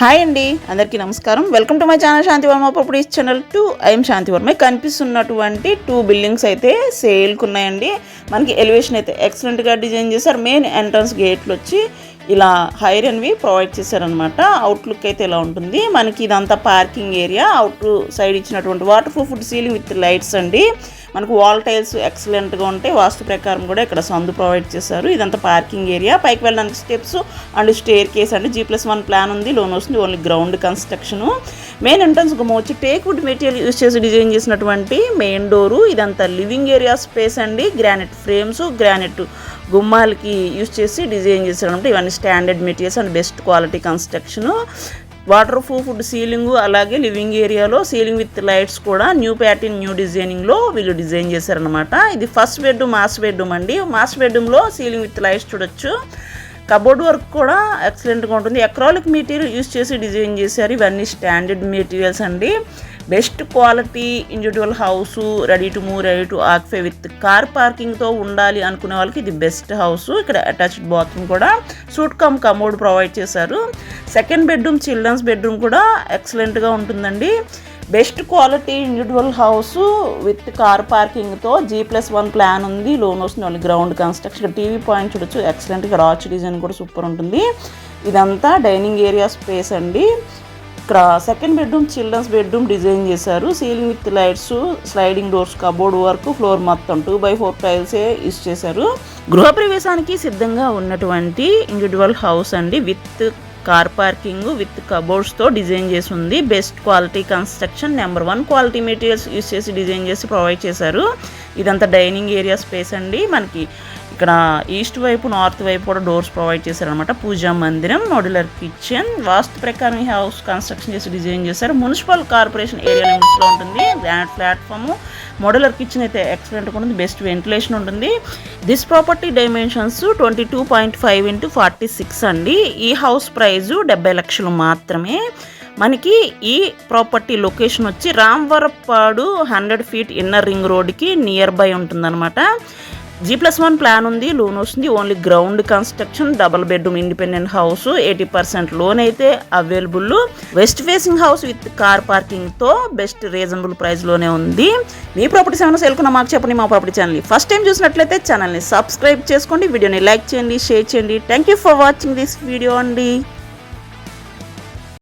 Hi అండి, అందరికీ నమస్కారం. Welcome to my channel Shantivarma properties channel 2. I'm Shantivarma. కనిపిస్తున్నటువంటి 2 బిల్డింగ్స్ అయితే సేల్కి ఉన్నాయండి. మనకి ఎలివేషన్ అయితే ఎక్సలెంట్గా డిజైన్ చేశారు. మెయిన్ ఎంట్రన్స్ గేట్లు వచ్చి ఇలా హైరన్వి ప్రొవైడ్ చేశారనమాట. అవుట్లుక్ అయితే ఇలా ఉంటుంది. మనకి ఇదంతా పార్కింగ్ ఏరియా. అవుట్ సైడ్ ఇచ్చినటువంటి water proof ceiling with lights అండి. మనకు వాల్ టైల్స్ ఎక్సలెంట్గా ఉంటాయి. వాస్తు ప్రకారం కూడా ఇక్కడ సందు ప్రొవైడ్ చేశారు. ఇదంతా పార్కింగ్ ఏరియా. పైకి వెళ్ళడానికి స్టెప్స్ అండ్ స్టేర్ కేస్ అండి. G+1 ప్లాన్ ఉంది. లోన్ వస్తుంది. Only ground construction. Main entrance గుమ్మ వచ్చి టేక్ వుడ్ మెటీరియల్ యూజ్ చేసి డిజైన్ చేసినటువంటి మెయిన్ డోరు. ఇదంతా లివింగ్ ఏరియా స్పేస్ అండి. గ్రానైట్ ఫ్రేమ్స్, గ్రానైట్ గుమ్మాలకి యూజ్ చేసి డిజైన్ చేశారనమాట. ఇవన్నీ standard materials and best quality construction. Water proof ceiling, అలాగే లివింగ్ ఏరియాలో సీలింగ్ విత్ లైట్స్ కూడా న్యూ ప్యాటర్న్ న్యూ డిజైనింగ్లో వీళ్ళు డిజైన్ చేశారనమాట. ఇది ఫస్ట్ బెడ్రూమ్, మాస్టర్ బెడ్రూమ్ అండి. మాస్టర్ బెడ్రూమ్లో సీలింగ్ విత్ లైట్స్ చూడొచ్చు. కబోర్డ్ వర్క్ కూడా ఎక్సలెంట్గా ఉంటుంది. అక్రాలిక్ మెటీరియల్ యూజ్ చేసి డిజైన్ చేశారు. ఇవన్నీ స్టాండర్డ్ మెటీరియల్స్ అండి. Best quality individual house, ready to move, ready to occupy with car పార్కింగ్తో ఉండాలి అనుకునే వాళ్ళకి ఇది బెస్ట్ హౌస్. ఇక్కడ అటాచ్డ్ బాత్రూమ్ కూడా సూట్ కమ్ కమోడ్ ప్రొవైడ్ చేశారు. సెకండ్ బెడ్రూమ్, చిల్డ్రన్స్ బెడ్రూమ్ కూడా ఎక్సలెంట్గా ఉంటుందండి. Best quality individual house with car పార్కింగ్తో G+1 ప్లాన్ ఉంది. లోన్ వస్తుంది. Only ground construction. TV point చూడొచ్చు. ఎక్సలెంట్గా రాచ్ డిజైన్ కూడా సూపర్ ఉంటుంది. ఇదంతా డైనింగ్ ఏరియా స్పేస్ అండి. ఇక్కడ second bedroom, children's bedroom design చేశారు. Ceiling with lights, sliding doors, cupboard work, floor మొత్తం 2x4 టైల్సే యూజ్ చేశారు. గృహప్రవేశానికి సిద్ధంగా ఉన్నటువంటి ఇండివిజువల్ హౌస్ అండి. విత్ కార్ పార్కింగ్ విత్ కబోర్డ్స్తో డిజైన్ చేసి ఉంది. Best quality construction, number 1 quality materials use చేసి డిజైన్ చేసి ప్రొవైడ్ చేశారు. ఇదంతా డైనింగ్ ఏరియా స్పేస్ అండి. మనకి ఇక్కడ ఈస్ట్ వైపు, నార్త్ వైపు కూడా డోర్స్ ప్రొవైడ్ చేశారనమాట. పూజా మందిరం, మోడ్యులర్ కిచెన్. వాస్తు ప్రకారం ఈ హౌస్ కన్స్ట్రక్షన్ చేసి డిజైన్ చేశారు. మున్సిపల్ కార్పొరేషన్ ఏరియా లిమిట్స్లో ఉంటుంది. గ్రానైట్ ప్లాట్ఫామ్, మోడ్యులర్ కిచెన్ అయితే ఎక్సలెంట్గా ఉంటుంది. బెస్ట్ వెంటిలేషన్ ఉంటుంది. దిస్ ప్రాపర్టీ డైమెన్షన్స్ 22.5 x 46 అండి. ఈ హౌస్ ప్రైజు 70 లక్షలు మాత్రమే. మనకి ఈ ప్రాపర్టీ లొకేషన్ వచ్చి రాంవరపాడు 100 feet ఇన్నర్ రింగ్ రోడ్కి నియర్ బై ఉంటుందన్నమాట. G+1 ప్లాన్ ఉంది. లోన్ వస్తుంది. Only ground construction. Double bedroom independent house. 80% loan అయితే available. West facing house with car పార్కింగ్తో బెస్ట్ రీజనబుల్ ప్రైస్లోనే ఉంది. మీ ప్రాపర్టీస్ ఏమైనా సేల్కున్నా మాకు చెప్పండి. మా ప్రాపర్టీ ఛానల్ని ఫస్ట్ టైం చూసినట్లయితే ఛానల్ని సబ్స్క్రైబ్ చేసుకోండి. వీడియోని లైక్ చేయండి, షేర్ చేయండి. Thank you for watching this video అండి.